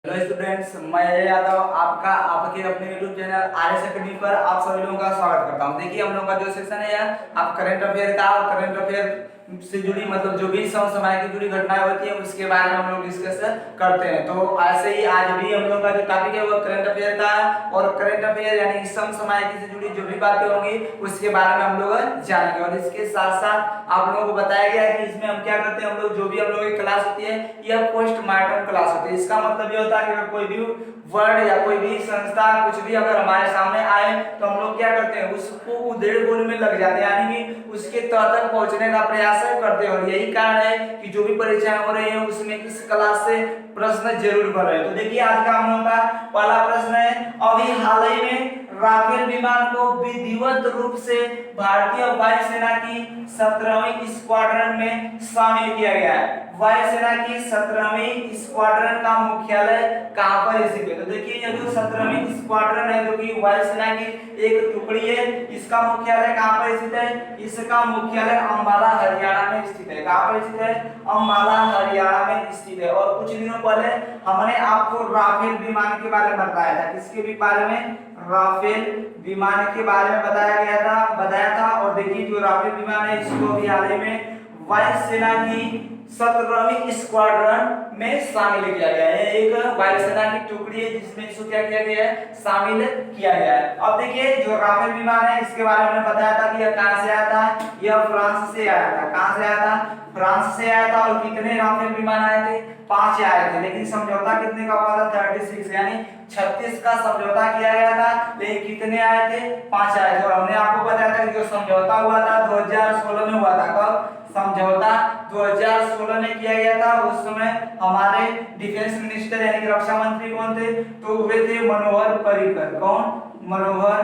Hello students, मैं अजय यादव आपका आपके अपने YouTube channel R S academy पर आप सभी लोगों का स्वागत करता हूं। देखिए, हम लोग का जो सेक्शन है आप करंट अफेयर का और करंट अफेयर से जुड़ी मतलब जो भी समय की जुड़ी घटनाएं होती है उसके बारे में हम लोग डिस्कस करते हैं। तो ऐसे ही आज भी हम लोग का जो टॉपिक है वो करंट अफेयर का है और करंट अफेयर यानी समय से जुड़ी जो भी बातें होंगी उसके बारे में हम लोग जानेंगे। और इसके साथ साथ आप लोगों को बताया गया है कि इसमें हम क्या करते हैं, हम लोग जो भी हम लोगों की क्लास होती है यह पोस्टमार्टम क्लास होती है। इसका मतलब ये होता है कि अगर कोई भी वर्ड या कोई भी संस्था कुछ भी अगर हमारे सामने आए तो हम लोग क्या करते हैं, उसको उधेड़ बुन में लग जाते हैं, यानी कि उसके तह तक पहुंचने का प्रयास करते हैं। और यही कारण है कि जो भी परीक्षाएं हो रही है उसमें इस क्लास से प्रश्न जरूर बन रहे हैं। तो देखिए, आज का हम लोग का पहला प्रश्न है, अभी हाल ही में राफेल विमान को विधिवत रूप से भारतीय वायुसेना की 17वीं स्क्वाड्रन में शामिल किया गया है। वायुसेना की 17वीं स्क्वाड्रन का मुख्यालय कहां पर स्थित है? तो देखिए, ये जो 17वीं स्क्वाड्रन है जो कि वायुसेना की एक टुकड़ी है, इसका मुख्यालय कहां पर स्थित है? इसका मुख्यालय अंबाला हरियाणा में स्थित है। कहां पर स्थित है? अंबाला हरियाणा में स्थित है। और कुछ दिनों पहले हमने आपको राफेल विमान के बारे में बताया था। किसके भी बारे में? राफेल विमान के बारे में बताया था। और देखिए, जो राफेल विमान है इसको भी हाल ही में वायुसेना की 17वीं स्क्वाड्रन में शामिल किया गया है। एक वायुसेना की टुकड़ी है जिसमें इसको क्या किया गया है, शामिल किया गया है। अब देखिए, जो राफेल विमान है इसके बारे में हमने बताया था कि यह कहां से आया था? यह फ्रांस से आया था। कहां से आया था? फ्रांस से आया था। और कितने राफेल विमान आए थे? 5 आए थे। लेकिन समझौता कितने का हुआ था? 36 यानी 36 का समझौता किया गया था। लेकिन कितने आए थे? 5 आए थे। और हमने आपको बताया था कि जो समझौता हुआ था 2016 में हुआ था। कब समझौता? 2016 में किया गया था। उस समय हमारे डिफेंस मिनिस्टर यानी कि रक्षा मंत्री कौन थे? तो वे थे मनोहर पर्रिकर। कौन? मनोहर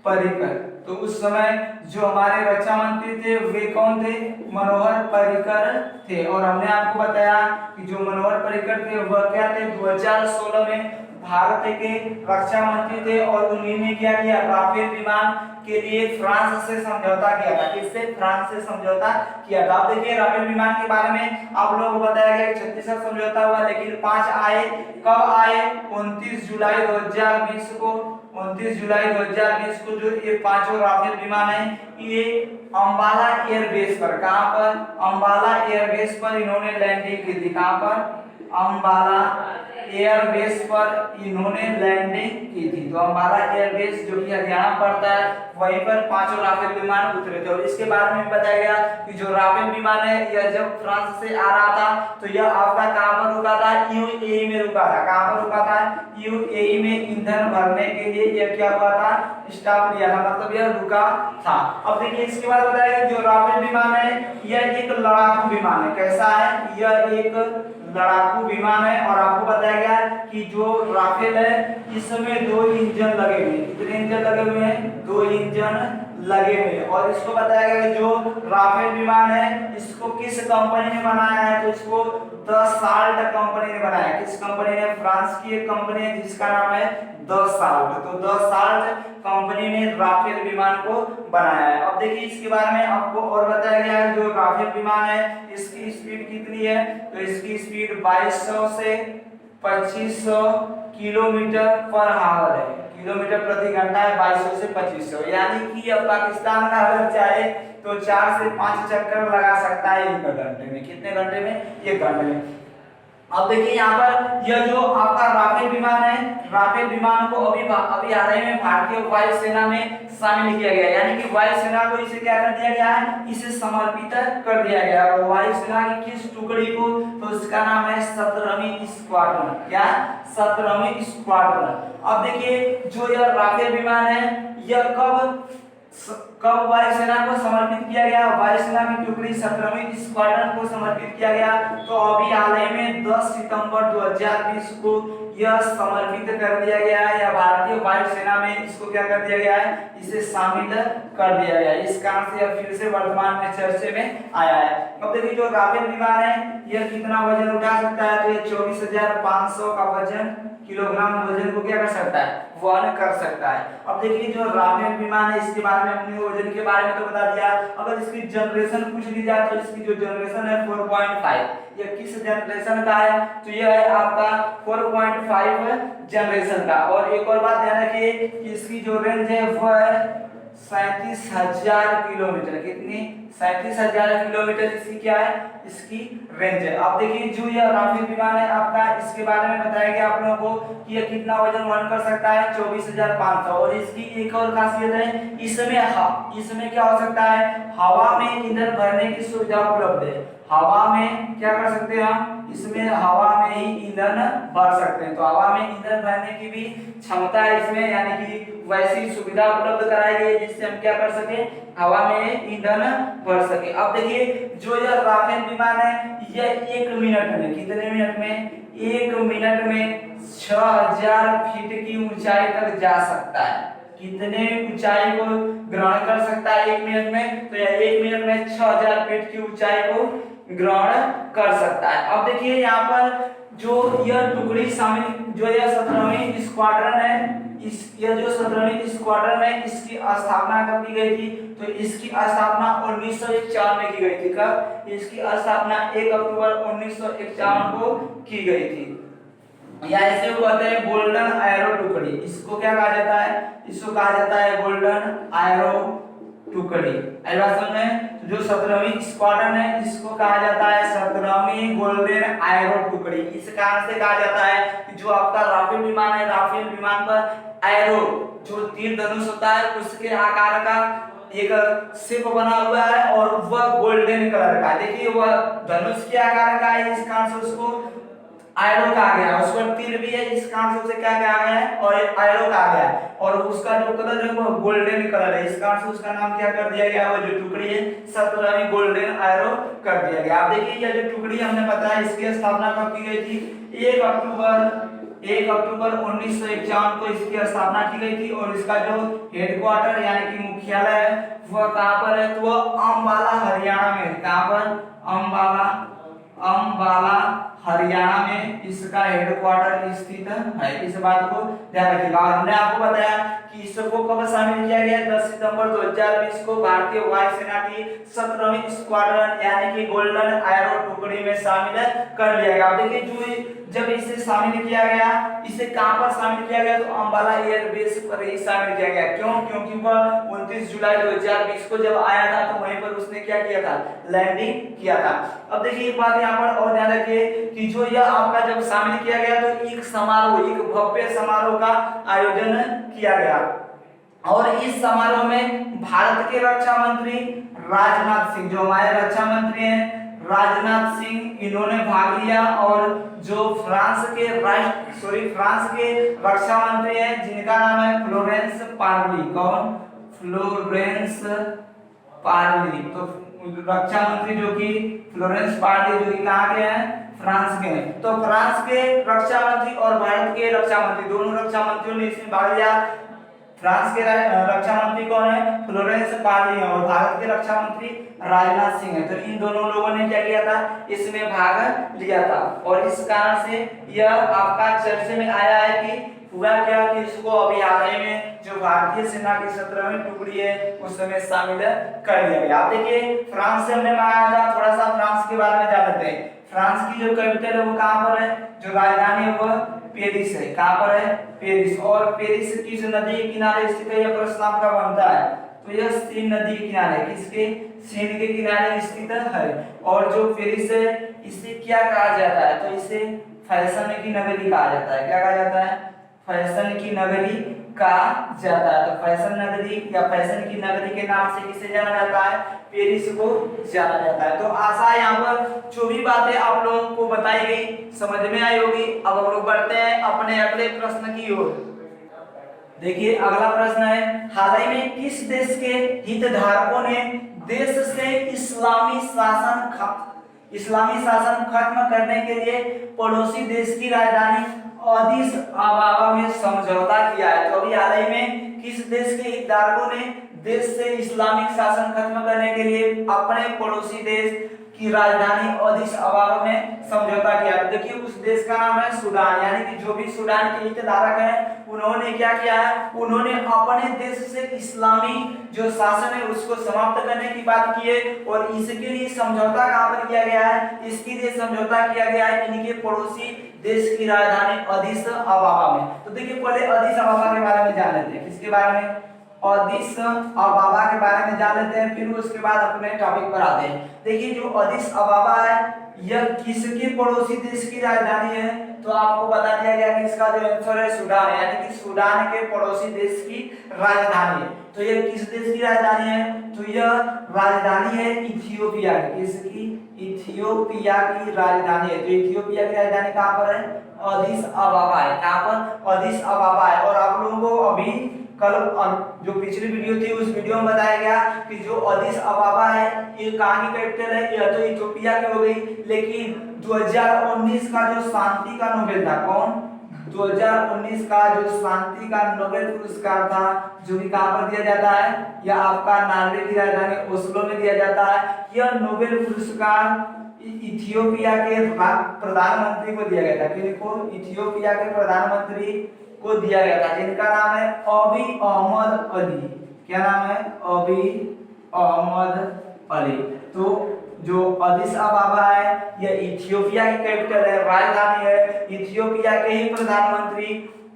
पर्रिकर। तो उस समय जो हमारे रक्षा मंत्री थे वे कौन थे? मनोहर पर्रिकर थे। और हमने आपको बताया कि जो मनोहर पर्रिकर थे वह क्या थे? 2016 में भारत के रक्षा मंत्री थे। और उन्होंने क्या किया? राफेल विमान के लिए फ्रांस से समझौता किया था। किससे? फ्रांस से समझौता किया था। अब देखिए, राफेल विमान के बारे में आप लोगों को बताया गया कि 36 का समझौता हुआ, लेकिन 5 आए। कब आए? 29 जुलाई 2020 को। 29 जुलाई 2020 को जो ये पांचों राफेल विमान है ये अंबाला एयरबेस पर, कहां पर? अंबाला एयरबेस पर इन्होंने लैंडिंग की थी। कहां पर? अंबाला एयरबेस पर इन्होंने लैंडिंग की थी। तो अंबाला एयरबेस जो कि हरियाणा पड़ता है वहीं पर पांचों राफेल विमान उतरे थे। और इसके बारे में बताया गया कि जो राफेल विमान है यह जब फ्रांस से आ रहा था तो यह आपका कहां पर रुका था? यूएई में रुका था। कहां पर रुका था? यूएई में ईंधन भरने के लिए यह क्या हुआ था? स्टॉप लिया था, मतलब यह रुका था। अब देखिए, इसके बाद बताया गया जो राफेल विमान है यह एक लड़ाकू विमान है। कैसा है? यह एक लड़ाकू विमान है। और आपको बताया गया कि जो राफेल है इसमें 2 इंजन लगे हुए हैं। कितने इंजन लगे हुए हैं? 2 इंजन लगे हुए हैं। और इसको बताया गया कि जो राफेल विमान है इसको किस कंपनी ने बनाया है? तो इसको दसाल्ट कंपनी ने बनाया है। किस कंपनी ने? फ्रांस की एक कंपनी है जिसका नाम है दसाल्ट। तो दसाल्ट कंपनी ने राफेल विमान को बनाया है। अब देखिए, इसके बारे में आपको और बताया गया है जो राफेल विमान है इसकी स्पीड कितनी है? तो इसकी स्पीड 2200 से 2500 किलोमीटर पर आवर है। किलोमीटर प्रति घंटा है 2200 से 2500, यानी कि अब पाकिस्तान का अगर चाहे तो 4 से 5 चक्कर लगा सकता है 1 घंटे में। कितने घंटे में? 1 घंटे में। अब देखिए, यहाँ पर यह जो आपका राफेल विमान है, राफेल विमान को अभी हाल ही में भारतीय वायुसेना में शामिल किया गया है। यानी कि वायुसेना को इसे क्या कर दिया गया है? इसे समर्पित कर दिया गया है। और वायुसेना की किस टुकड़ी को? तो इसका नाम है 17वीं स्क्वाड्रन। क्या? 17वीं स्क्वाड्रन। अब देखिए, जो यह राफेल विमान है यह कब वायुसेना को समर्पित किया गया? वायुसेना की टुकड़ी 17वीं स्क्वाड्रन को समर्पित किया गया। तो अभी हाल ही में 10 सितंबर 2020 को यह समर्पित कर दिया गया है, या भारतीय वायुसेना में इसको क्या कर दिया गया है? इसे शामिल कर दिया गया है। इस कारण से यह फिर से वर्तमान में चर्चे में आया है। अब देखिए, जो राफेल विमान है यह कितना वजन उठा सकता है? तो यह 24,500 का वजन, किलोग्राम वजन को क्या कर सकता है? वहन कर सकता है। अब देखिए, जो राफेल विमान है इसके बारे बारे में, हमने वजन के बारे में तो बता दिया। अगर इसकी जनरेशन पूछ ली जाए तो इसकी जो जनरेशन है 4.5, ये किस जनरेशन का है, तो ये है आपका 4.5 जनरेशन का। और एक और बात ध्यान रखिए कि इसकी जो रेंज है वो है 37,000 किलोमीटर। कितनी? 37,000 किलोमीटर इसकी क्या है, इसकी रेंज है। अब देखिए जो यह राफेल विमान है आपका, इसके बारे में बताया गया आप लोगों को कि यह कितना वजन वहन कर सकता है, 24,500। और इसकी एक और खासियत है, इसमें क्या हो सकता है, हवा में ईंधन भरने की सुविधा उपलब्ध है। हवा में क्या कर सकते हैं हम, इसमें हवा में ही ईंधन भर सकते हैं। तो हवा में ईंधन भरने की भी क्षमता है इसमें, यानी कि वैसी सुविधा उपलब्ध कराई गई है जिससे हम क्या कर सके, हवा में ईंधन भर सके। अब देखिए जो यह राफेल विमान है, यह 1 मिनट में, कितने मिनट में, 1 मिनट में 6,000 फीट की ऊंचाई तक जा सकता है। कितने ऊंचाई को ग्रहण कर सकता है 1 मिनट में, तो यह 1 मिनट में 6,000 फीट की ऊंचाई को ग्रहण कर सकता है। अब देखिए यहाँ पर जो यह टुकड़ी शामिल, जो यह 17वीं स्क्वाड्रन है, यह जो 17वीं स्क्वाड्रन है, इसकी स्थापना कब की गई थी, तो इसकी स्थापना 1951 में की गई थी। कब? इसकी स्थापना 1 अक्टूबर 1951 को की गई थी। या इसे कहते हैं गोल्डन एरो टुकड़ी। इसको क्या कहा जाता है, इसको कहा जाता है गोल्डन एरो टुकड़ी। में जो 17वीं स्क्वाड्रन है, इसको कहा जाता है 17वीं गोल्डन एरो टुकड़ी। इस कारण से कहा जाता है कि जो आपका राफेल विमान है, राफेल विमान पर एरो जो तीर धनुष होता है, उसके आकार का एक शिप बना हुआ है और वह गोल्डन कलर का। देखिए वह धनुष के आकार का है, इस कारण से उसको एरो कहा गया। उस पर तीर भी है, इस कारण से उसे क्या कहा गया है, और एरो कहा गया है। और उसका जो कलर है वो गोल्डन कलर है, इस कारण से उसका नाम क्या कर दिया गया, वो जो टुकड़ी है 17वीं गोल्डन एरो कर दिया गया। आप देखिए ये जो टुकड़ी हमने बताया, इसकी स्थापना कब की गई थी, 1 अक्टूबर 1951 को इसकी स्थापना की गई थी। और इसका जो हेडक्वार्टर यानी कि मुख्यालय है वह कहां पर है, तो वह अंबाला हरियाणा में। कहां पर? अंबाला हरियाणा में इसका हेडक्वार्टर स्थित है। इस बात को ध्यान रखिएगा। और हमने आपको बताया कि इसको कब शामिल किया गया, 10 सितंबर 2020 को भारतीय वायुसेना की 17वीं स्क्वाड्रन यानी कि गोल्डन एरो टुकड़ी में शामिल कर लिया गया। देखिए जो जब इसे शामिल किया गया, इसे कहां पर शामिल किया गया, तो अंबाला एयरबेस पर ही शामिल किया गया। क्यों? क्योंकि वह 29 जुलाई 2020 को जब आया था तो वहीं पर उसने क्या किया था, लैंडिंग किया था। अब देखिए एक बात यहाँ पर और ध्यान रखिए कि जो यह आपका जब शामिल किया गया तो एक समारोह, एक भव्य समारोह का आयोजन किया गया। और इस समारोह में भारत के रक्षा मंत्री राजनाथ सिंह, जो हमारे रक्षा मंत्री हैं राजनाथ सिंह, इन्होंने भाग लिया। और जो फ्रांस के रक्षा मंत्री हैं जिनका नाम है फ्लोरेंस पार्ली। कौन? Florence Parly. तो रक्षा मंत्री जो कि फ्लोरेंस पार्ली, जो कि कहाँ के हैं, फ्रांस के हैं। तो फ्रांस के रक्षा मंत्री और भारत के रक्षा मंत्री, दोनों रक्षा मंत्रियों ने इसमें भाग लिया। फ्रांस के रक्षा मंत्री कौन है, फ्लोरेंस पार्ली है, और भारत के रक्षा मंत्री राजनाथ सिंह है। तो इन दोनों लोगों ने क्या किया था, इसमें भाग लिया था। और इस कारण से यह आपका चर्चा में आया है कि हुआ क्या कि इसको अभी हाल ही में जो भारतीय सेना की 17वीं टुकड़ी है उसमें शामिल कर लिया गया। आप देखिए फ्रांस से हमने मंगाया था, थोड़ा सा फ्रांस के बारे में जान लेते हैं। फ्रांस की जो कैपिटल है वो कहाँ पर है, जो राजधानी है वो पेरिस है। कहाँ पर है, पेरिस। और पेरिस किस नदी के किनारे स्थित है, यह प्रश्न आपका बनता है। तो यह सीन नदी के किनारे, किसके, सीन के किनारे स्थित है। और जो पेरिस है इसे क्या कहा जाता है, तो इसे फैशन की नगरी कहा जाता है। क्या कहा जाता है, फैशन की नगरी कहा जाता है। तो फैशन नगरी या फैशन की नगरी के नाम से किसे जाना जाता है, पेरिस को जाना जाता है। तो आशा है यहाँ पर जो भी बातें आप लोगों को बताई गई समझ में आई होगी। अब हम लोग बढ़ते हैं अपने अगले प्रश्न की ओर। देखिए अगला प्रश्न है, हाल ही में किस देश के हितधारकों ने देश से इस्लामी शासन खत्म करने के लिए पड़ोसी देश की राजधानी अदीस अबाबा में समझौता किया है। तो अभी हाल ही में किस देश के हितधारकों ने देश से इस्लामिक शासन खत्म करने के लिए अपने पड़ोसी देश की राजधानी अदिस अबाबा में समझौता किया। तो देखिए उस देश का नाम है सूडान, यानी कि जो भी सूडान के हितधारक हैं उन्होंने क्या किया है, उन्होंने अपने देश से इस्लामी जो शासन है उसको समाप्त करने की बात की है। और इसके लिए समझौता कहां पर किया गया है, इसके लिए समझौता किया गया है इनके पड़ोसी देश की राजधानी अदिस अबाबा में। तो देखिए पहले अदिस अबाबा के बारे में जान लेते हैं, किसके बारे में, अदिस अबाबा के बारे में जान लेते हैं, फिर उसके बाद अपने टॉपिक पर आते हैं। देखिए जो अदिस अबाबा है यह किसके पड़ोसी देश की राजधानी है, तो आपको बता दिया गया कि इसका जो आंसर है सूडान है, यानी कि सूडान के पड़ोसी देश की राजधानी है। तो यह किस देश की राजधानी है, तो यह राजधानी है इथियोपिया की, किसकी, इथियोपिया की राजधानी है। तो इथियोपिया की राजधानी कहां पर है, अदिस अबाबा है, कहां पर, अदिस अबाबा है। और आप लोगों को अभी कल जो पिछली वीडियो थी उस वीडियो में बताया गया कि जो अदिस अबाबा है ये कहां की कैपिटल है, यह तो इथियोपिया की हो गई, लेकिन 2019 का जो शांति का नोबेल था, कौन, 2019 का जो शांति का नोबेल पुरस्कार था, जो कि कहां पर दिया जाता है, यह आपका नॉर्वे की राजधानी ओस्लो में दिया जाता है। यह नोबेल पुरस्कार इथियोपिया के प्रधानमंत्री को दिया गया था, किनको, इथियोपिया के प्रधानमंत्री को दिया गया था, जिनका नाम है अबी अहमद अली। क्या नाम है, अबी अहमद अली। तो जो अदिस अबाबा है यह इथियोपिया की कैपिटल है, राजधानी है। इथियोपिया के ही प्रधानमंत्री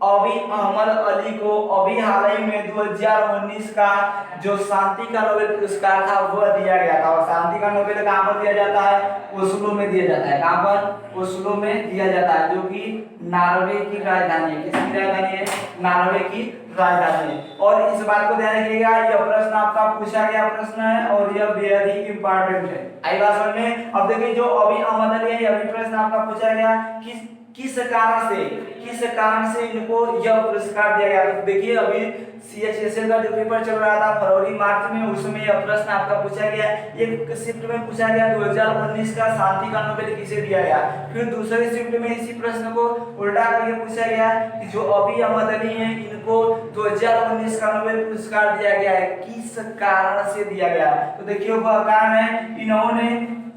अबी अहमद अली को अभी हाल ही में 2019 का जो शांति का नोबेल पुरस्कार था वह दिया गया था। और शांति का नोबेल कहां पर दिया जाता है, ओस्लो में दिया जाता है। कहां पर, ओस्लो में दिया जाता है, जो कि नॉर्वे की राजधानी है। किसकी राजधानी है, नॉर्वे की राजधानी है। और इस बात को ध्यान रखिएगा, यह प्रश्न आपका पूछा गया प्रश्न है और यह बेहद ही इंपॉर्टेंट है। आई बात समझ में। अब देखिए जो अभी अहमद अली है, यह भी प्रश्न आपका पूछा गया कि किस कारण से इनको यह पुरस्कार दिया गया। तो देखिए अभी CHSL का जो पेपर चल रहा था फरवरी मार्च में, उसमें यह प्रश्न आपका पूछा गया। एक शिफ्ट में पूछा गया 2019 का शांति का नोबेल किसे दिया गया, फिर दूसरी शिफ्ट में इसी प्रश्न को उल्टा करके पूछा गया कि जो अभी अहमद अली हैं इनको 2019 का नोबेल पुरस्कार दिया गया है, किस कारण से दिया गया। तो देखिए वह कारण है, इन्होंने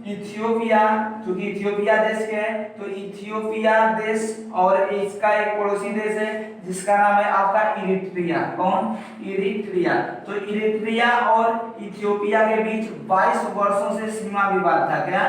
इथियोपिया, जो कि इथियोपिया देश के है, तो इथियोपिया देश और इसका एक पड़ोसी देश है जिसका नाम है आपका इरिट्रिया। कौन, इरिट्रिया। तो इरिट्रिया और इथियोपिया के बीच 22 वर्षों से सीमा विवाद था। क्या,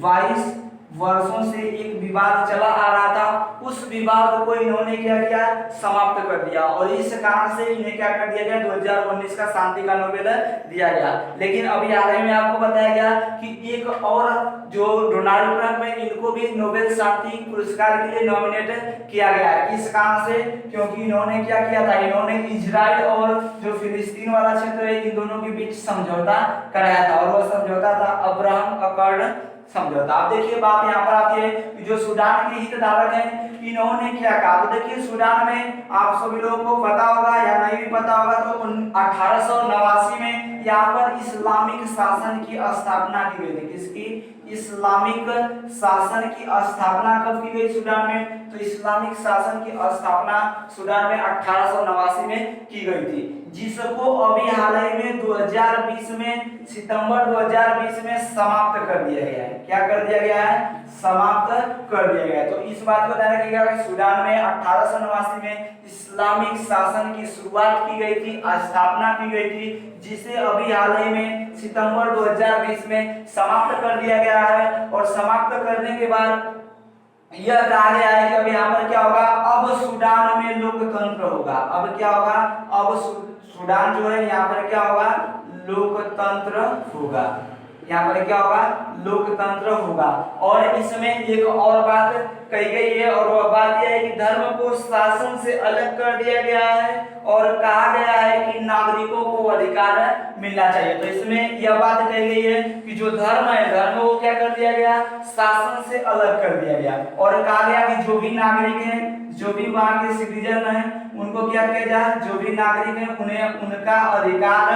22 वर्षों से एक विवाद चला आ रहा था। उस विवाद को इन्होंने क्या किया, समाप्त कर दिया। और इस कारण से इन्हें क्या कर दिया गया, 2019 का शांति का नोबेल दिया गया। लेकिन अभी हाल ही में आपको बताया गया कि एक और जो डोनाल्ड ट्रंप है इनको भी नोबेल शांति पुरस्कार के लिए नॉमिनेट किया गया है। किस कारण से, क्योंकि इन्होंने क्या किया था, इन्होंने इजराइल और जो फिलिस्तीन वाला क्षेत्र है इन दोनों के बीच समझौता कराया था। और वह समझौता था अब्राहम अकॉर्ड समझौता। आप देखिए बात यहाँ पर आती है कि जो सूडान के हितधारक हैं इन्होंने क्या कहा। तो देखिए सूडान में आप सभी लोगों को पता होगा या नहीं भी पता होगा, तो 1889 में यहाँ पर इस्लामिक शासन की स्थापना की गई थी। किसकी, इस्लामिक शासन की स्थापना कब की गई सूडान में, तो इस्लामिक शासन की स्थापना सूडान में 1889 में की गई थी, जिसको अभी हाल ही में 2020 में, सितंबर 2020 में समाप्त कर दिया गया है। क्या कर दिया गया है, समाप्त कर दिया गया है। तो इस बात को ध्यान रखिएगा कि सूडान में 1889 में इस्लामिक शासन की शुरुआत की गई थी, स्थापना की गई थी, जिसे अभी हाल ही में सितंबर 2020 में समाप्त कर दिया गया है। और समाप्त करने के बाद यह कहा गया है कि अब यहाँ पर क्या होगा, अब सूडान में लोकतंत्र होगा। अब क्या होगा, अब सूडान जो है यहाँ पर क्या होगा, लोकतंत्र होगा। यहाँ पर क्या होगा, लोकतंत्र होगा। और इसमें एक और बात कही गई है, और वह बात यह है कि धर्म को शासन से अलग कर दिया गया है और कहा गया है कि नागरिकों को अधिकार मिलना चाहिए। तो इसमें यह बात कही गई है कि जो धर्म है, धर्म को क्या कर दिया गया, शासन से अलग कर दिया गया। और कहा गया कि जो भी नागरिक हैं, जो भी वहां के सिटीजन हैं, उनको क्या किया जाए, जो भी नागरिक हैं उन्हें उनका अधिकार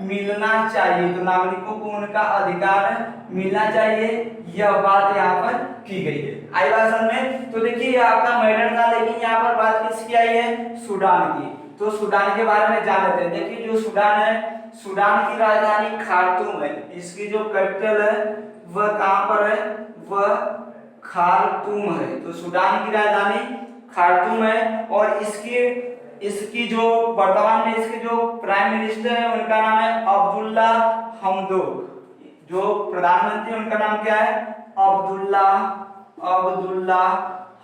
मिलना चाहिए। तो नागरिकों को उनका अधिकार मिलना चाहिए, यह बात यहाँ पर की गई है। आई बात समझ में। तो देखिए आपका मैटर था, लेकिन यहाँ पर बात किसकी आई है, सूडान की। तो सूडान के बारे में जान लेते हैं। देखिए जो सूडान है, सूडान की राजधानी खार्तूम है, इसकी जो कैपिटल है वह कहाँ पर है, वह खार्तूम है। तो सूडान की राजधानी खार्तूम है और इसकी जो वर्तमान में इसके जो प्राइम मिनिस्टर है उनका नाम है अब्दुल्ला हमदोक। जो प्रधानमंत्री उनका नाम क्या है, अब्दुल्ला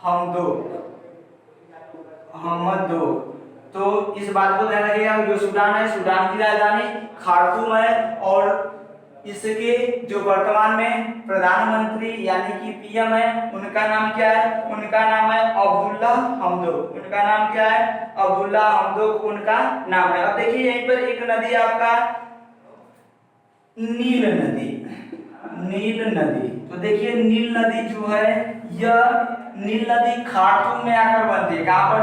हमदोक। तो इस बात को ध्यान रखिएगा, जो सूडान है, सूडान की राजधानी खार्तूम है और इसके जो वर्तमान में प्रधानमंत्री यानी कि पीएम है उनका नाम क्या है, उनका नाम है अब्दुल्ला हमदोक। उनका नाम क्या है, अब्दुल्ला हमदोक उनका नाम है। अब देखिए यहीं पर एक नदी आपका नील नदी। तो देखिए नील नदी जो है, यह नील नदी खार्तूम में आकर बनती है। कहां पर,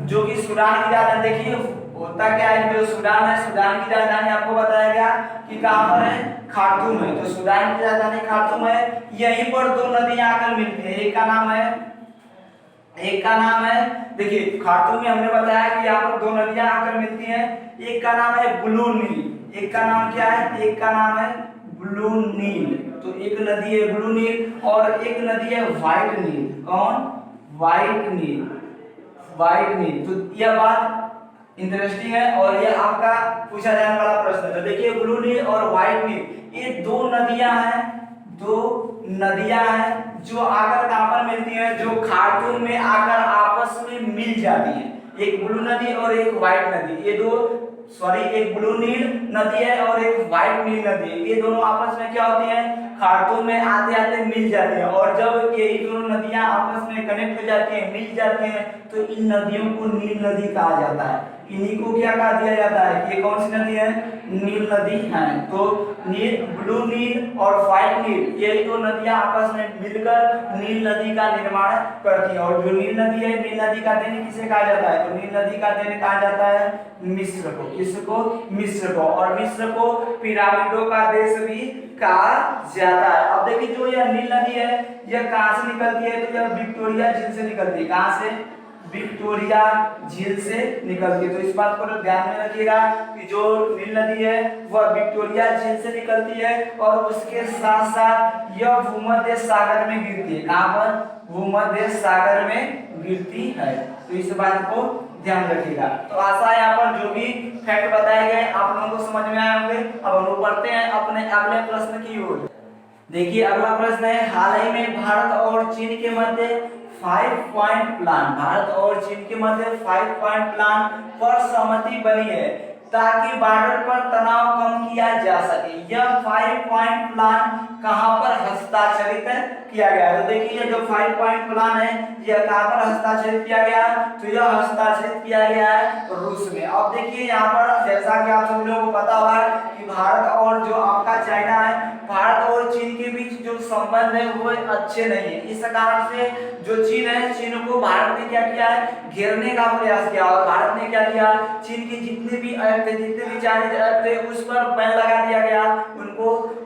जो कि सूडान की राजधानी, देखिए होता क्या है, जो सूडान है, सूडान की राजधानी आपको बताया गया कि कहां पर है, खार्तूम है। तो सूडान की राजधानी खार्तूम है, यहीं पर दो नदियां आकर मिलती है। एक का नाम है देखिए खार्तूम में हमने बताया कि यहाँ पर दो नदियां आकर मिलती हैं। एक का नाम है ब्लू नील, एक का नाम क्या है, एक का नाम है ब्लू नील। तो एक नदी है ब्लू नील और एक नदी है व्हाइट नील। कौन, व्हाइट नील। तो यह बात इंटरेस्टिंग है और यह आपका पूछा जाने वाला प्रश्न है। तो देखिए ब्लू नील और व्हाइट नील ये दो नदियां हैं जो आकर कहां पर मिलती हैं, जो खार्तूम में आकर आपस में मिल जाती हैं। एक ब्लू नदी और एक व्हाइट नदी, ये दो एक ब्लू नील नदी है और एक व्हाइट नील नदी है। ये दोनों आपस में क्या होती हैं, खार्तूम में आते आते मिल जाती हैं। और जब यही दोनों नदियां आपस में कनेक्ट हो जाती हैं, मिल जाती हैं, तो इन नदियों को नील नदी कहा जाता है। इन्हीं को क्या कहा दिया जाता है, ये कौन सी नदी है, नील नदी है। तो ब्लू नील और व्हाइट नील ये दो नदियां आपस में मिलकर नील नदी का निर्माण करती हैं। और जो नील नदी है, नील नदी का देन किसे कहा जाता है, तो नील नदी का देन कहा जाता है मिस्र को। किसको, मिस्र को। और मिस्र को पिरामिडों का देश भी कहा जाता है। अब देखिए जो यह नील नदी है, यह कहां से निकलती है, तो यह विक्टोरिया झील से निकलती है। कहां से, विक्टोरिया झील से निकलती है। तो इस बात को ध्यान में रखिएगा कि जो नील नदी है वह विक्टोरिया झील से निकलती है और उसके साथ साथ यह भूमध्य सागर में गिरती है। कहां पर, भूमध्य सागर में गिरती है। तो इस बात को ध्यान रखिएगा। तो आशा है यहाँ पर जो भी फैक्ट बताए गए आप लोगों को समझ में आए होंगे। अब हम लोग बढ़ते हैं अपने अगले प्रश्न की ओर। देखिए अगला प्रश्न है, हाल ही में भारत और चीन के मध्य 5 पॉइंट प्लान, भारत और चीन के मध्य 5 पॉइंट प्लान पर सहमति बनी है ताकि बॉर्डर पर तनाव कम किया जा सके। यह 5 पॉइंट प्लान कहां पर हस्ताक्षरित किया गया है, तो देखिए ये जो 5 पॉइंट प्लान है यह कहां पर हस्ताक्षरित किया गया, तो यह हस्ताक्षरित किया गया है रूस में। अब देखिए यहाँ पर जैसा कि आप सभी लोगों को पता हुआ है कि भारत और जो आपका चाइना है, भारत और चीन के बीच जो संबंध है वो अच्छे नहीं है। इस कारण से जो चीन है, चीन को भारत ने क्या किया है, घेरने का प्रयास किया। और भारत ने क्या किया, चीन की जितने भी ऐप थे, जितने भी चाइनीज ऐप थे उस पर बैन लगा दिया गया,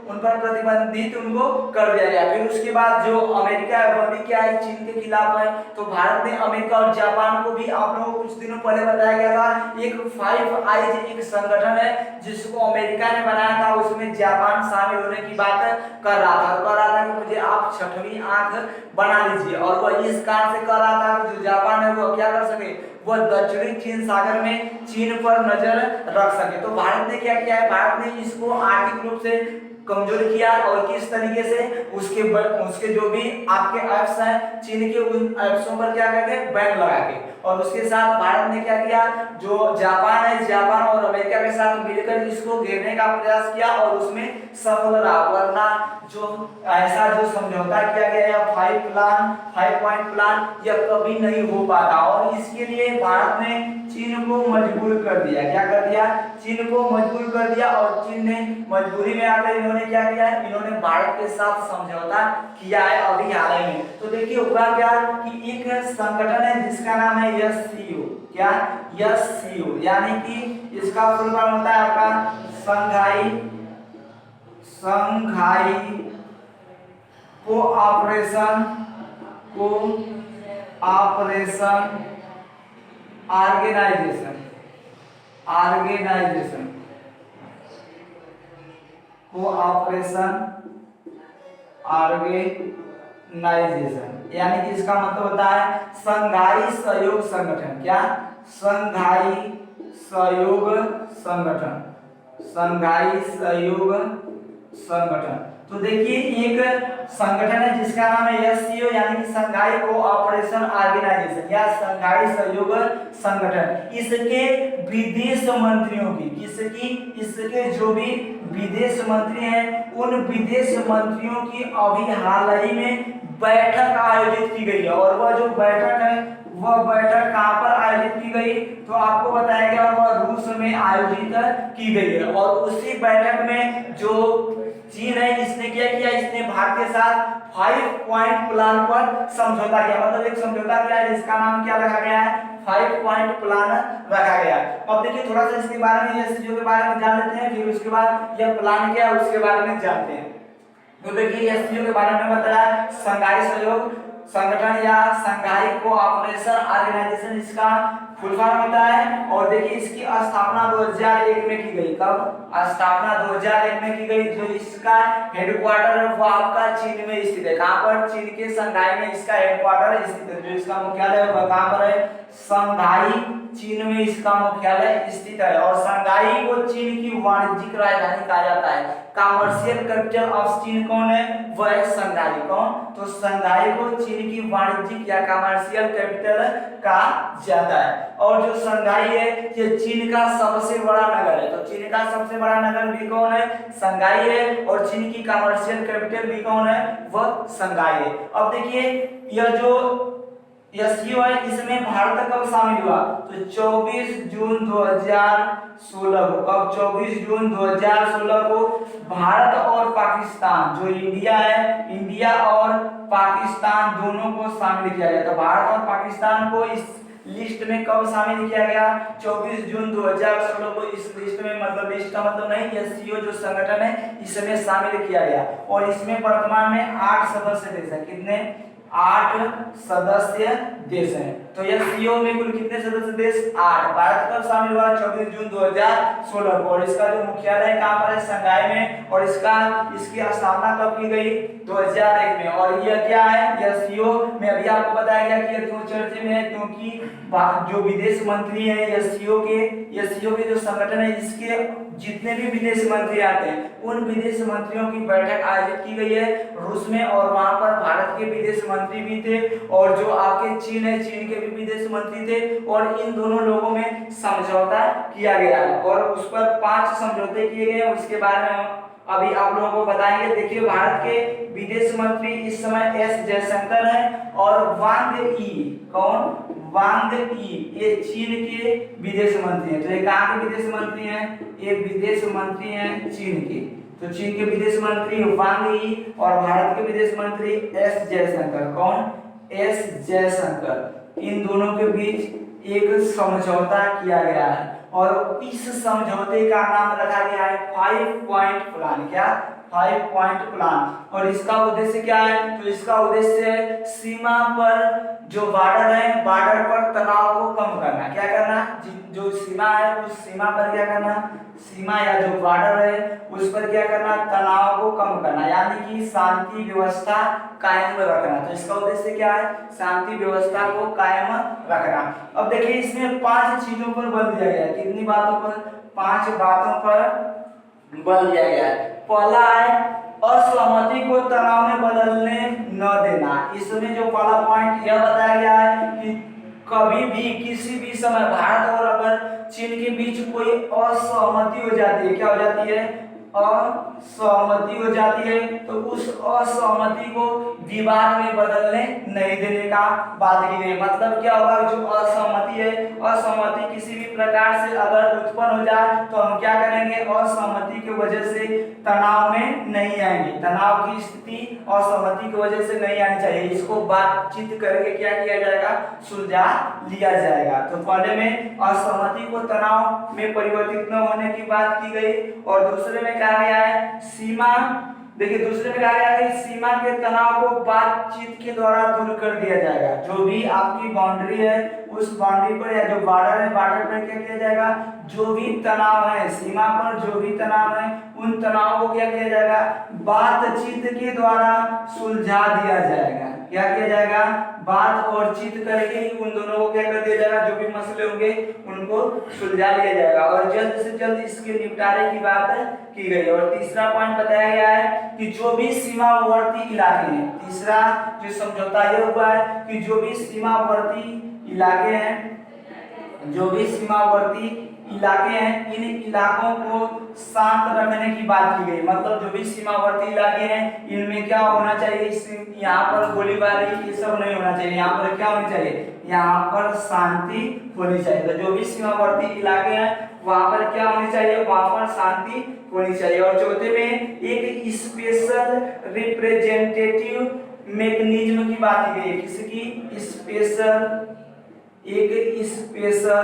उन पर प्रतिबंधित उनको कर दिया गया। फिर उसके बाद जो अमेरिका है वह भी क्या है, चीन के खिलाफ है। तो भारत ने अमेरिका और जापान को भी, आप लोगों को कुछ दिनों पहले बताया गया था, एक 5 आइज एक संगठन है जिसको अमेरिका ने बनाया था, उसमें जापान शामिल होने की बात कर रहा था कि मुझे आप छठवीं आंख बना लीजिए। और वह इस कारण से कर रहा था कि जो जापान है वो क्या कर सके, वह दक्षिणी चीन सागर में चीन पर नजर रख सके। तो भारत ने क्या किया है, भारत ने इसको आर्थिक रूप से कमजोर किया। और किस तरीके से, उसके जो भी आपके ऐप्स हैं चीन के, उन ऐप्सों पर क्या करके बैन लगा के। और उसके साथ भारत ने क्या किया, जो जापान है, जापान और अमेरिका के साथ मिलकर इसको घेरने का प्रयास किया और उसमें सफल रहा। वरना जो ऐसा जो समझौता किया गया है 5 पॉइंट प्लान, यह कभी नहीं हो पाता। और इसके लिए भारत ने चीन को मजबूर कर दिया। क्या कर दिया, चीन को मजबूर कर दिया। और चीन ने मजबूरी में आकर इन्होंने क्या किया, इन्होंने भारत के साथ समझौता किया है अभी हाल ही में। तो देखिए हुआ क्या कि एक संगठन है जिसका नाम है एससीओ। क्या, एससीओ, यानी कि इसका फुल फॉर्म होता है आपका संघाई कोऑपरेशन ऑर्गेनाइजेशन कोऑपरेशन ऑर्गेनाइजेशन, यानी कि इसका मतलब होता है संघाई सहयोग संगठन। क्या? संघाई सहयोग संगठन, संघाई सहयोग संगठन। तो देखिए एक संगठन है जिसका नाम है एससीओ, यानी कि संघाई कोऑपरेशन ऑर्गेनाइजेशन या संघाई सहयोग संगठन। इसके विदेश मंत्रियों की, किसकी? इसके जो भी विदेश मंत्री हैं उन विदेश मंत्रियों की अभी हाल ही में बैठक आयोजित की गई है। और वह जो बैठक है वह बैठक कहां पर आयोजित की गई? तो आपको बताया गया वह रूस में आयोजित की गई है। और उसी बैठक में जो चीन है इसने क्या किया? इसने भारत के साथ 5 पॉइंट प्लान पर समझौता किया। मतलब एक समझौता किया है जिसका नाम क्या रखा गया है? 5 पॉइंट प्लान रखा गया। अब देखिए थोड़ा सा इसके बारे में, एससीओ के बारे में जान लेते हैं, फिर उसके बाद यह प्लान क्या है उसके बारे में जानते हैं। तो देखिए एससीओ के बारे में बताया संघाई सहयोग संगठन या संघाई कोऑपरेशन ऑर्गेनाइजेशन, इसका फुल फॉर्म होता है। और देखिए इसकी स्थापना 2001 में की गई। कब? स्थापना 2001 में की गई। जो इसका हेडक्वार्टर है वो आपका चीन में स्थित है। कहां पर? चीन के संघाई में इसका हेडक्वार्टर स्थित है। जो इसका मुख्यालय है वह कहां पर है? संघाई चीन में इसका मुख्यालय स्थित है। और संघाई को चीन की वाणिज्यिक राजधानी कहा जाता है। कमर्शियल कैपिटल ऑफ चीन कौन है? वह है संघाई। कौन? तो संघाई को चीन की वाणिज्यिक या कमर्शियल कैपिटल कहा जाता है। और जो संघाई है ये चीन का सबसे बड़ा नगर है। तो चीन का सबसे बड़ा नगर भी कौन है? संघाई है। और चीन की कमर्शियल कैपिटल भी कौन है? वह संघाई है। अब देखिए यह जो एससीओ है इसमें भारत कब शामिल हुआ? तो 24 जून 2016 को। कब? 24 जून 2016 को भारत और पाकिस्तान, जो इंडिया है, इंडिया और पाकिस्तान दोनों को शामिल किया गया। तो भारत और पाकिस्तान को इस लिस्ट में कब शामिल किया गया? 24 जून 2016 को इस लिस्ट में, मतलब लिस्ट का मतलब नहीं, एससीओ जो संगठन है इसमें शामिल किया गया। और इसमें वर्तमान में 8 सदस्य देश हैं। कितने? 8 सदस्य देश हैं। तो एससीओ में कुल कितने सदस्य देश? 8। भारत कब शामिल हुआ? 24 जून 2016 को। और इसका जो मुख्यालय कहां पर है? संघाई में। और इसकी स्थापना कब की गई? 2001 में। और यह क्या है? एससीओ में अभी आपको बताया गया कि यह क्यों चर्चे में है, क्योंकि जो विदेश मंत्री हैं एससीओ के जो संगठन है इसके जितने भी विदेश मंत्री आते हैं उन विदेश मंत्रियों की बैठक आयोजित की गई है रूस में। और वहां पर भारत के विदेश मंत्री भी थे और जो आपके चीन है चीन के भी विदेश मंत्री थे। और इन दोनों लोगों में समझौता किया गया है और उस पर 5 समझौते किए गए हैं। उसके बारे में अभी आप लोगों को बताएंगे। देखिए भारत के विदेश मंत्री इस समय एस जयशंकर हैं और वांग यी। कौन? वांग यी ये चीन के विदेश मंत्री हैं। तो ये कहां के विदेश मंत्री हैं? ये विदेश मंत्री हैं चीन के। तो चीन के विदेश मंत्री वांग यी और भारत के विदेश मंत्री एस जयशंकर। कौन? एस जयशंकर। इन दोनों के बीच एक समझौता किया गया है और इस समझौते का नाम रखा गया है 5 पॉइंट प्लान। क्या? 5 पॉइंट प्लान। और इसका उद्देश्य क्या है? तो इसका उद्देश्य है सीमा पर जो बॉर्डर है, बॉर्डर पर तनाव को कम करना। क्या करना? जो सीमा है उस सीमा पर क्या करना? सीमा या जो बॉर्डर है उस पर क्या करना? तनाव को कम करना, यानी कि शांति व्यवस्था कायम रखना। तो इसका उद्देश्य क्या है? शांति व्यवस्था को कायम रखना। अब देखिए इसमें 5 चीजों पर बल दिया गया है। कितनी बातों पर? 5 बातों पर बल दिया गया है। पहला है असहमति को तनाव में बदलने न देना। इसमें जो पहला पॉइंट यह बताया गया है कि कभी भी किसी भी समय भारत और अगर चीन के बीच कोई असहमति हो जाती है, क्या हो जाती है? असहमति हो जाती है तो उस असहमति को विवाद में बदलने नहीं देने का बात की गई। मतलब क्या होगा? जो असहमति है, असहमति किसी भी प्रकार से अगर उत्पन्न हो जाए तो हम क्या करेंगे? असहमति की वजह से तनाव में नहीं आएंगे। तनाव की स्थिति असहमति की वजह से नहीं आनी चाहिए। इसको बातचीत करके क्या किया जाएगा? सुलझा लिया जाएगा। तो पहले में असहमति को तनाव में परिवर्तित न होने की बात की गई और दूसरे में कहा गया है सीमा देखिए दूसरे में कहा गया है कि सीमा के तनाव को बातचीत के द्वारा दूर कर दिया जाएगा। जो भी आपकी बाउंड्री है उस बाउंड्री पर या जो बॉर्डर है बॉर्डर पर क्या किया जाएगा, जो भी तनाव है सीमा पर जो भी तनाव है उन तनाव को क्या किया जाएगा, बातचीत के द्वारा सुलझा दिया जाएगा। क्या किया जाएगा, बात और चित करके ही उन दोनों को क्या कर दिया जाएगा, जो भी मसले होंगे उनको सुलझा लिया जाएगा और जल्द से जल्द इसके निपटारे की बात की गई। और तीसरा पॉइंट बताया गया है कि जो भी सीमावर्ती इलाके हैं, तीसरा जो समझौता ये हुआ है कि जो भी सीमावर्ती इलाके हैं, जो भी सीमावर्ती इलाके हैं इन इलाकों को शांत रखने की बात की गई। मतलब जो भी सीमावर्ती इलाके हैं इनमें क्या होना चाहिए, यहाँ पर गोलीबारी ये सब नहीं होना चाहिए। यहाँ पर क्या होनी चाहिए, यहाँ पर शांति होनी चाहिए। तो जो भी सीमावर्ती इलाके हैं वहां पर क्या होनी चाहिए, वहां पर शांति होनी चाहिए। और चौथे में एक स्पेशल रिप्रेजेंटेटिव मैकेनिज्म की बात की गई है। किसकी, स्पेशल, एक स्पेशल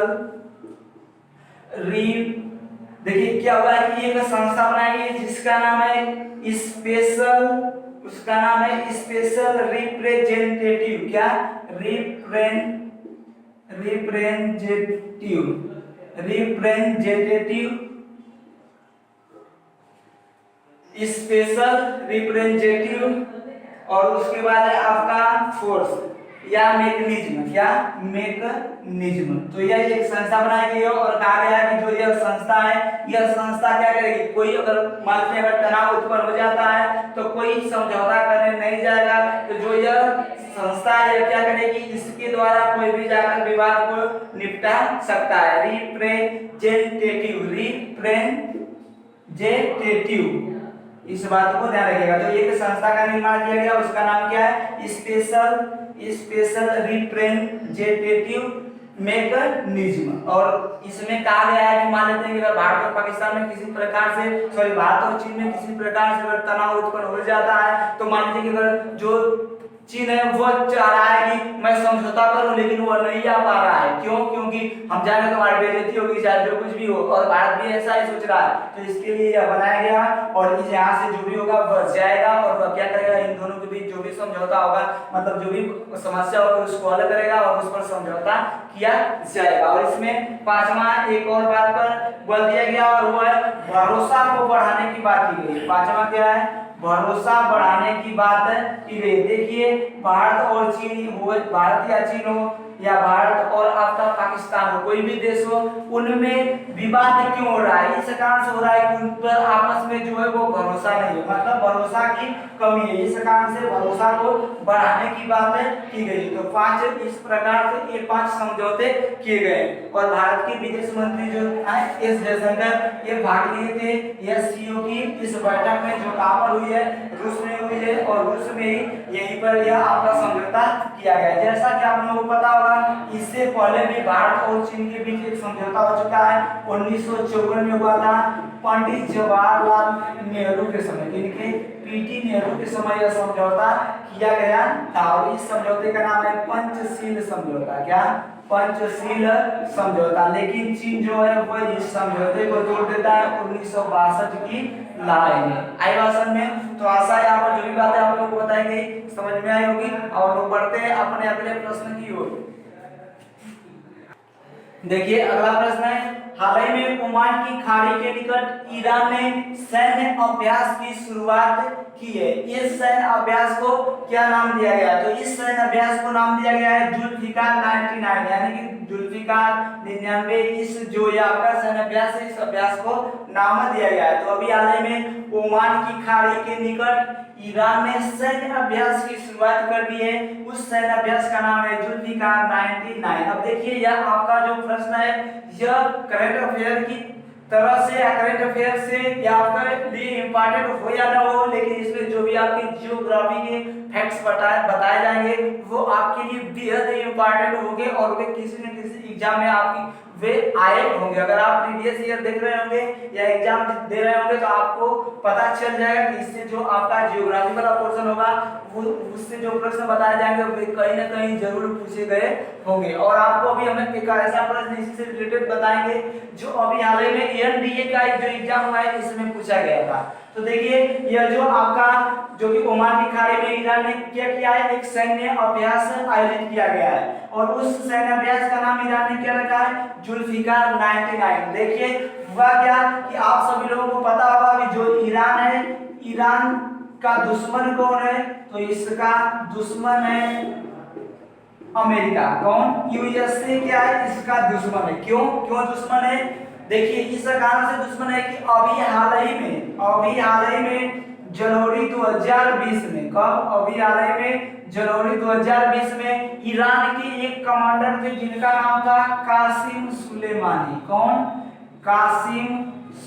देखिए क्या हुआ है कि एक संस्था बनाई है जिसका नाम है स्पेशल, उसका नाम है स्पेशल रिप्रेजेंटेटिव, क्या रिप्रेजेंटेटिव स्पेशल रिप्रेजेंटेटिव। और उसके बाद है आपका फोर्स या मैकेनिज्म, क्या मैकेनिज्म। तो यह एक संस्था बनाई गई है और कहा गया कि जो यह संस्था है यह संस्था क्या करेगी, कोई अगर मान लीजिए अगर तनाव उत्पन्न हो जाता है तो कोई समझौता करने नहीं जाएगा। तो जो यह संस्था है क्या करेगी, इसके द्वारा कोई भी जाकर विवाद को निपटा सकता है। रिप्रेजेंटेटिव, इस बात को ध्यान रखिएगा। तो एक संस्था का निर्माण किया गया, उसका नाम क्या है, स्पेशल रिप्रेजेंटेटिव मैकेनिज्म। और इसमें कहा गया है कि मान लेते हैं कि अगर भारत और पाकिस्तान में किसी प्रकार से भारत और चीन में किसी प्रकार से अगर तनाव उत्पन्न हो जाता है तो मान लीजिए कि अगर जो चीन है वो चाह रहा है कि मैं समझौता करूं लेकिन वो नहीं आ पा रहा है, क्यों, क्योंकि हम जाने तो हमारी बेइज्जती होगी चाहे जो कुछ भी हो, और भारत भी ऐसा ही सोच रहा है। तो इसके लिए यह बनाया गया और इस यहाँ से जो भी होगा वह जाएगा और वह क्या करेगा, इन दोनों के बीच जो भी समझौता होगा, मतलब जो भी समस्या होगी उसको हल करेगा और उस पर समझौता किया जाएगा। और इसमें पांचवा एक और बात पर बल दिया गया और वो है भरोसा को बढ़ाने की बात की गई। पांचवा क्या है, भरोसा बढ़ाने की बात की गई। देखिए भारत और चीन हो, भारत या चीन हो या भारत और आपका पाकिस्तान हो, कोई भी देश हो, उनमें विवाद क्यों हो रहा है, इस कारण से हो रहा है कि उन पर आपस में जो है वो भरोसा नहीं है, मतलब भरोसा की कमी है। इस कारण से भरोसा को बढ़ाने की बात की गई। तो पांच इस प्रकार से ये 5 समझौते किए गए और भारत के विदेश मंत्री जो एस जयशंकर ये भाग लिए थे एससीओ की इस बैठक में, जो कहां पर हुई है, रूस में हुई है और रूस में ही यहीं पर यह आपका समझौता किया गया। जैसा कि आप लोगों को पता होगा इससे पहले भी भारत और चीन के बीच एक समझौता हो चुका है, 1954 में हुआ था पंडित जवाहरलाल नेहरू के समय, इनके पीटी नेहरू के समय यह समझौता किया गया था। और इस समझौते का नाम है पंचशील समझौता, क्या, पंचशील समझौता। लेकिन चीन जो है वह इस समझौते को तोड़ देता है 1962 की लड़ाई में। आई भाषण में तो आशा है यहाँ पर जो भी बातें आप लोगों को बताई गई समझ में आई होगी। और लोग बढ़ते हैं अपने अगले प्रश्न की ओर। देखिए अगला प्रश्न है, हाल ही में ओमान की खाड़ी के निकट ईरान ने सैन्य अभ्यास की शुरुआत की है। इस सैन्य अभ्यास को क्या नाम दिया गया, तो इस सैन्य अभ्यास को नाम दिया गया है जुल्फिकार 99, यानी कि जुल्फिकार 99। इस जो ये आपका सैन्य अभ्यास है इस अभ्यास को नाम दिया गया है। तो अभी हाल ही में ओमान की खाड़ी के निकट ईरान ने सैन्य अभ्यास की शुरुआत कर दी है, उस सैन्य अभ्यास का नाम है जुल्फिकार 99। अब देखिए यह आपका जो प्रश्न है यह करंट अफेयर की तरह से या करंट अफेयर से या आपके लिए इंपॉर्टेंट हो या ना हो, लेकिन इसमें जो भी आपके जियोग्राफी के फैक्ट्स बताए जाएंगे वो आपके लिए बेहद इंपॉर्टेंट होंगे और वे किसी न किसी एग्जाम में आपकी वे आए होंगे। अगर आप प्रीवियस ईयर देख रहे होंगे या एग्जाम दे रहे होंगे तो आपको पता चल जाएगा कि इससे जो आपका जियोग्राफी वाला पोर्शन होगा वो उससे जो प्रश्न बताए जाएंगे वे कहीं ना कहीं जरूर पूछे गए होंगे। और आपको अभी हम एक ऐसा प्रश्न इससे रिलेटेड बताएंगे जो अभी हाल ही में UNDA का जो एग्जाम हुआ है इसमें पूछा गया था। तो देखिए यह जो आपका जो कि ओमान की खाड़ी में ईरान ने क्या किया है, एक सैन्य अभ्यास आयोजित किया गया है और उस सैन्य अभ्यास का नाम ईरान ने क्या रखा है, जुल्फिकार 99। देखिए हुआ क्या कि आप सभी लोगों को पता होगा कि जो ईरान है, ईरान का दुश्मन कौन है, तो इसका दुश्मन है अमेरिका। कौन, यूएसए क्या है, इसका दुश्मन है। क्यों क्यों दुश्मन है, देखिए इस कारण से दुश्मन है कि अभी हाल ही में जनवरी 2020 में, कब, अभी हाल ही में जनवरी 2020 में ईरान के एक कमांडर थे जिनका नाम था कासिम सुलेमानी। कौन, कासिम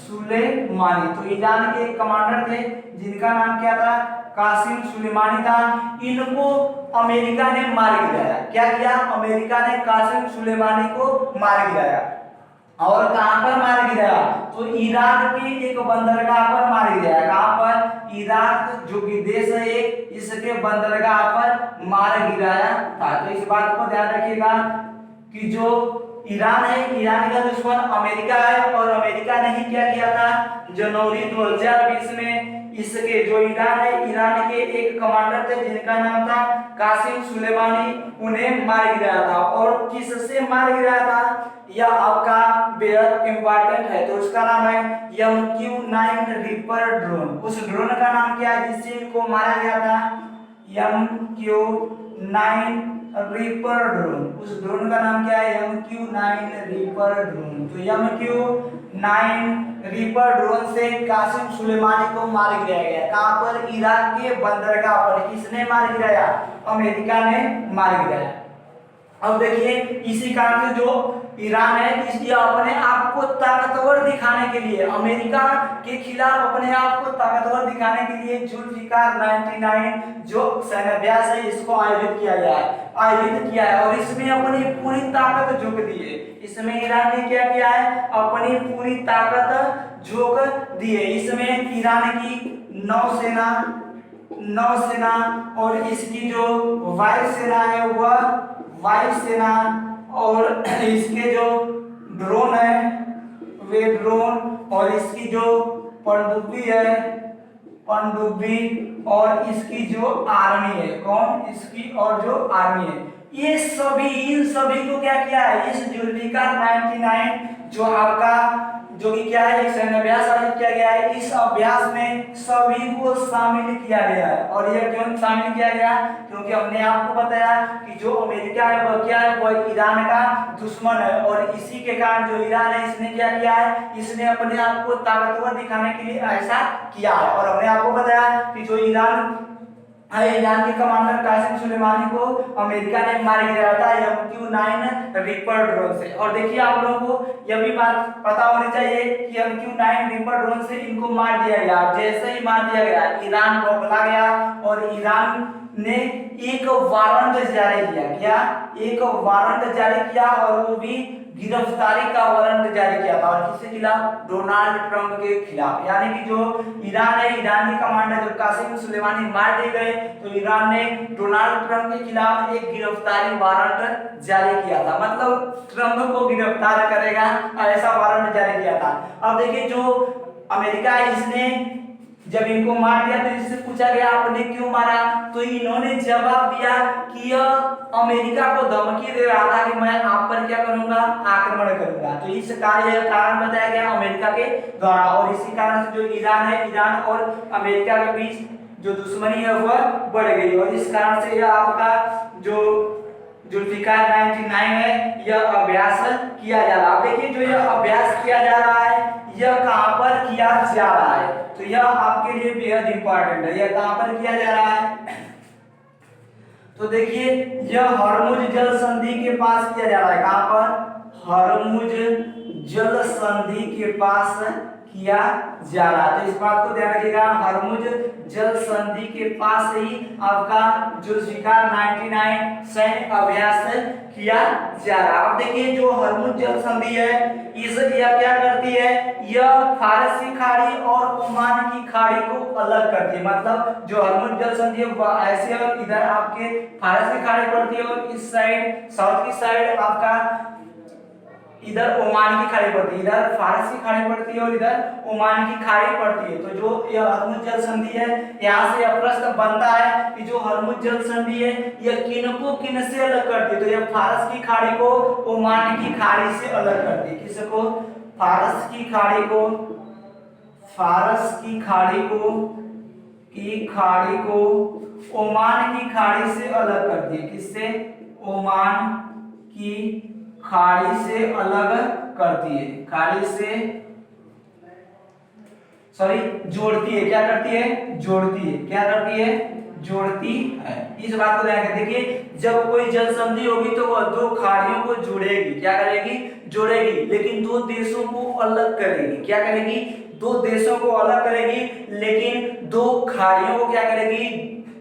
सुलेमानी। तो ईरान के एक कमांडर थे जिनका नाम क्या था, कासिम सुलेमानी था। इनको अमेरिका ने मार गिराया। क्या किया, अमेरिका ने कासिम सुलेमानी को मार गिराया। और कहां पर मार गिराया, तो ईराक के एक बंदरगाह पर मार गिराया। कहां पर, इराक जो कि देश है एक, इसके बंदरगाह पर मार गिराया था। तो इस बात को ध्यान रखिएगा कि जो ईरान है, ईरान का दुश्मन अमेरिका है और अमेरिका ने ही क्या किया था, जनवरी 2020 में इसके जो ईरान है, ईरान के एक कमांडर थे जिनका नाम था कासिम सुलेमानी, उन्हें मार गिराया था। और किससे मार गिराया था, यह आपका बेहद इंपॉर्टेंट है। तो उसका नाम है MQ-9 रीपर ड्रोन। उस ड्रोन का नाम क्या है जिससे इनको मारा गया था, MQ-9 रीपर ड्रोन। उस ड्रोन का नाम क्या है, MQ-9 रीपर ड्रोन। तो MQ-9 रीपर ड्रोन से कासिम सुलेमानी को मार गिराया गया। कहां पर, इराक के बंदरगाह पर। किसने मार गिराया, अमेरिका ने मार गिराया। अब देखिए इसी कारण से जो ईरान है, इसलिए अपने आप को ताकतवर दिखाने के लिए, अमेरिका के खिलाफ अपने आप को ताकतवर दिखाने के लिए जुल्फिकार 99 जो सैन्याभ्यास है इसको आयोजित किया है और इसमें अपनी पूरी ताकत झोंक दी है। इसमें ईरान ने क्या किया है, अपनी पूरी ताकत झोंक दी है। इसमें ईरान की नौसेना और इसकी जो वायुसेना है वह वायुसेना और इसके जो ड्रोन है वे ड्रोन और इसकी जो पनडुब्बी है पनडुब्बी और इसकी जो आर्मी है, कौन, इसकी और जो आर्मी है, ये सभी, इन सभी को क्या किया है, इस जुल्फिकार 99 जो आपका जो कि क्या है, एक सैन्य अभ्यास आयोजित किया गया है। इस अभ्यास में सभी को शामिल किया गया है। और यह क्यों शामिल किया गया, क्योंकि हमने आपको बताया कि जो अमेरिका है वह क्या है, वह ईरान का दुश्मन है और इसी के कारण जो ईरान है इसने क्या किया है, इसने अपने आप को ताकतवर दिखाने के लिए ऐसा किया है। और हमने आपको बताया कि जो ईरान के कमांडर कासिम सुलेमानी को अमेरिका ने मार गिराया था MQ-9 रीपर ड्रोन से। और देखिए आप लोगों को यह भी बात पता होनी चाहिए कि MQ-9 रीपर ड्रोन से इनको मार दिया गया। जैसे ही मार दिया गया ईरान बौखला गया और ईरान ने एक वारंट जारी किया। क्या, एक वारंट जारी किया और वो भी गिरफ्तारी का वारंट जारी किया था। और किसके खिलाफ, डोनाल्ड ट्रंप के खिलाफ। यानी कि जो ईरान है, ईरान के कमांडर जब कासिम सुलेमानी मार दिए गए तो ईरान ने डोनाल्ड ट्रंप के खिलाफ एक गिरफ्तारी वारंट जारी किया था। मतलब ट्रंप को गिरफ्तार करेगा ऐसा वारंट जारी किया था। अब देखिए जो अमेरिका है इसने जब इनको मार दिया तो इससे पूछा गया आपने क्यों मारा, तो इन्होंने जवाब दिया कि यह अमेरिका को धमकी दे रहा था कि मैं आप पर क्या करूंगा, आक्रमण करूंगा। तो इस कारण बताया गया अमेरिका के द्वारा। और इसी कारण से जो ईरान है, ईरान और अमेरिका के बीच जो दुश्मनी है वह बढ़ गई और इस कारण से यह आपका जो जुल्फिकार 99 है यह अभ्यास किया जा रहा है। देखिए जो यह अभ्यास किया जा रहा है यह कहां पर किया जा रहा है, तो यह आपके लिए बेहद इंपॉर्टेंट है। यह कहां पर किया जा रहा है, तो देखिए यह हरमुज जल संधि के पास किया जा रहा है। कहां पर, हरमुज जल संधि के पास किया जा रहा है। तो इस बात को ध्यान रखिएगा, हरमुज जल संधि के पास ही आपका जुल्फिकार 99 सैन्य अभ्यास किया जा रहा है। अब देखिए जो हरमुज जल संधि है यह क्या करती है, यह फारसी खाड़ी और ओमान की खाड़ी को अलग करती है। मतलब जो हरमुज जल संधि है वह ऐसे और इधर आपके फारसी खाड़ी पड़ती है और इस साइड साउथ की साइड आपका इधर ओमान की खाड़ी पड़ती है, इधर फारस की खाड़ी पड़ती है और इधर ओमान की खाड़ी पड़ती है। तो जो यह हरमुज जल संधि है, यहाँ से यह प्रश्न बनता है कि जो हरमुज जल संधि है यह किनको किन से अलग करती है। तो यह फारस की खाड़ी को ओमान की खाड़ी से अलग करती है। किसको? फारस की खाड़ी को, फारस की खाड़ी को ओमान की खाड़ी से अलग करती है। किससे? ओमान की खाड़ी से अलग करती है, खाड़ी से सॉरी जोड़ती है। क्या करती है? जोड़ती है। क्या करती है? जोड़ती है। इस बात को ध्यान रखें। देखिए जब कोई जल संधि होगी तो वह दो खाड़ियों को जोड़ेगी। क्या करेगी? जोड़ेगी, लेकिन दो देशों को अलग करेगी। क्या करेगी? दो देशों को अलग करेगी, लेकिन दो खाड़ियों को क्या करेगी?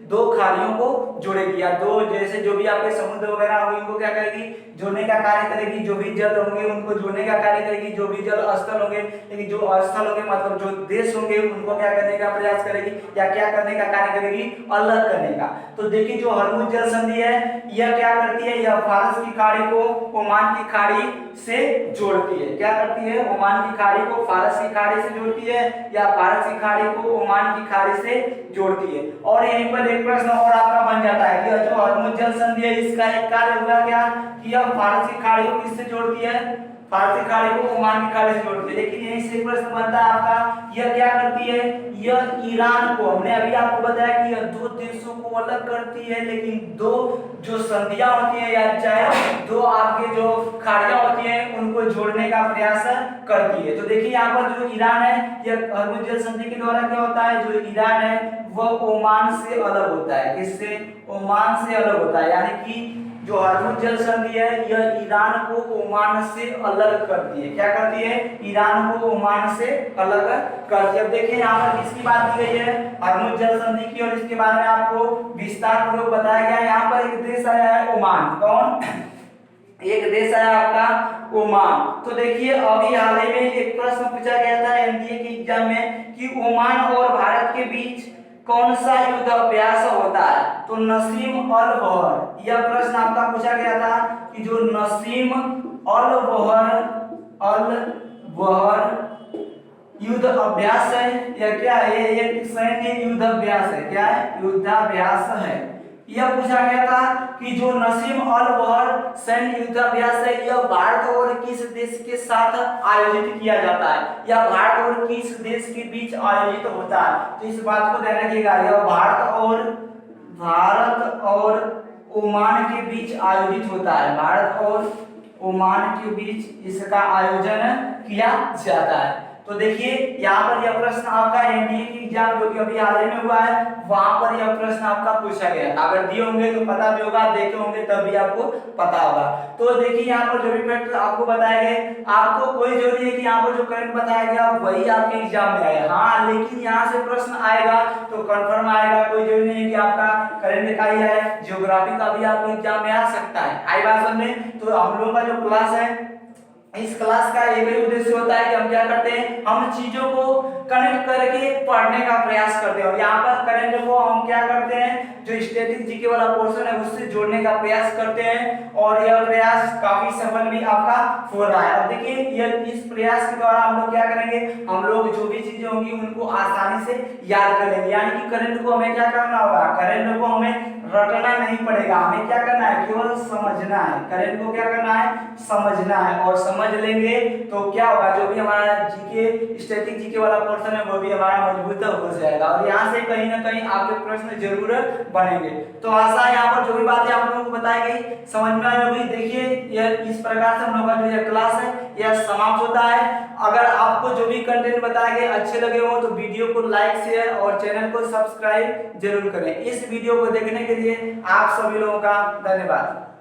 दो खाड़ियों को जोड़ेगी, या दो जैसे जो भी आपके समुद्र वगैरह होंगे उनको क्या करेगी? जोड़ने का कार्य करेगी। जो भी जल होंगे उनको जोड़ने का कार्य करेगी। जो भी जल स्थल होंगे, लेकिन जो स्थल होंगे मतलब जो देश होंगे उनको क्या करने का प्रयास करेगी या क्या करने का कार्य करेगी? अलग करने का। तो देखिए जो हरमुज जल संधि है यह क्या करती है? यह फारस की खाड़ी को ओमान की खाड़ी से जोड़ती है। क्या करती है? ओमान की खाड़ी को फारस की खाड़ी से जोड़ती है या फारस की खाड़ी को ओमान की खाड़ी से जोड़ती है। और यहीं पर एक प्रश्न और आपका बन जाता है कि जो हरमुज जल संधि है इसका एक कार्य हुआ क्या कि यह फारस की खाड़ी को किससे जोड़ती है? फारस की खाड़ी को ओमान की खाड़ी से जोड़ती है। लेकिन यहीं से प्रश्न बनता है आपका, यह क्या करती है? यह ईरान को, हमने अभी आपको बताया कि यह दो देशों को अलग करती है, लेकिन दो जो संधियां होती है या चाहे दो आपके जो खाड़ियां होती हैं उनको जोड़ने का प्रयास करती है। तो देखिए यहाँ पर जो ईरान है यह हरमुज जल संधि के द्वारा क्या होता है? जो ईरान है वह ओमान से अलग होता है। किससे? ओमान से अलग होता है। यानी कि जो हरमुज जल संधि है यह ईरान को ओमान से अलग करती है। क्या करती है? ईरान को ओमान से अलग करती है। अब देखिए यहाँ पर किसकी बात की गई है? हरमुज जल संधि की, और इसके बारे में आपको विस्तार पूर्वक बताया गया है। यहाँ पर एक देश आया है ओमान। कौन? एक देश आया आपका ओमान। तो देखिए अभी हाल ही में एक प्रश्न पूछा गया था एनडीए के एग्जाम में कि ओमान और भारत के बीच कौन सा युद्ध अभ्यास होता है? तो नसीम अल बहर, यह प्रश्न आपका पूछा गया था कि जो नसीम अल बहर युद्ध अभ्यास है यह क्या है? एक सैन्य युद्ध अभ्यास है। क्या है? युद्धाभ्यास है। यह पूछा गया था कि जो नसीम अल बहर सैन्य युद्धाभ्यास है यह भारत और किस देश के साथ आयोजित किया जाता है, या भारत और किस देश के बीच आयोजित होता है? तो इस बात को ध्यान रखिएगा, यह भारत और ओमान के बीच आयोजित होता है। भारत और ओमान के बीच इसका आयोजन किया जाता है। तो देखिए यहाँ पर यह प्रश्न आपका एनडीए की एग्जाम जो कि अभी हाल ही में हुआ है वहां पर यह प्रश्न आपका पूछा गया था। अगर दिए होंगे तो पता भी होगा, देखे होंगे तब भी आपको पता होगा। तो देखिए यहाँ पर जो भी फैक्ट आपको बताए गए, आपको कोई जरूरी है कि यहाँ पर जो करंट बताया गया वही आपके एग्जाम में आएगा। हाँ, लेकिन यहाँ से प्रश्न आएगा तो कंफर्म आएगा, कोई जरूरी नहीं है कि आपका करंट का ही आए, जियोग्राफी का भी आपके एग्जाम में आ सकता है। आई बात समझे? तो हम लोगों का जो क्लास है इस क्लास का एक ही उद्देश्य होता है कि हम क्या करते हैं? हम चीजों को कनेक्ट करके पढ़ने का प्रयास करते हैं। और यहाँ पर करंट को हम क्या करते हैं? जो स्टैटिक जीके वाला पोर्शन है उससे जोड़ने का प्रयास करते हैं, और यह प्रयास काफी सफल भी आपका हो रहा है। अब देखिए यह इस प्रयास के द्वारा हम लोग क्या करेंगे? हम लोग जो भी चीजें होंगी उनको आसानी से याद कर लेंगे। यानी कि करंट को हमें क्या करना होगा? करंट को हमें रटना नहीं पड़ेगा, हमें क्या करना है? केवल समझना है। करंट को क्या करना है? समझना है। और समझ लेंगे तो क्या होगा? जो भी हमारा जीके स्टैटिक जीके वाला पोर्शन है वो भी हमारा मजबूत हो जाएगा, और यहाँ से कहीं ना कहीं आपके प्रश्न जरूर बनेंगे। तो आशा है यहाँ पर जो भी बातें आप लोगों को बताई गई समझ में आई होगी। देखिए यह इस प्रकार से हम लोग का जो यह क्लास है यह समाप्त होता है। अगर आपको जो भी कंटेंट बताए गए अच्छे लगे हो तो वीडियो को लाइक, शेयर और चैनल को सब्सक्राइब जरूर करें। इस वीडियो को देखने के लिए आप सभी लोगों का धन्यवाद।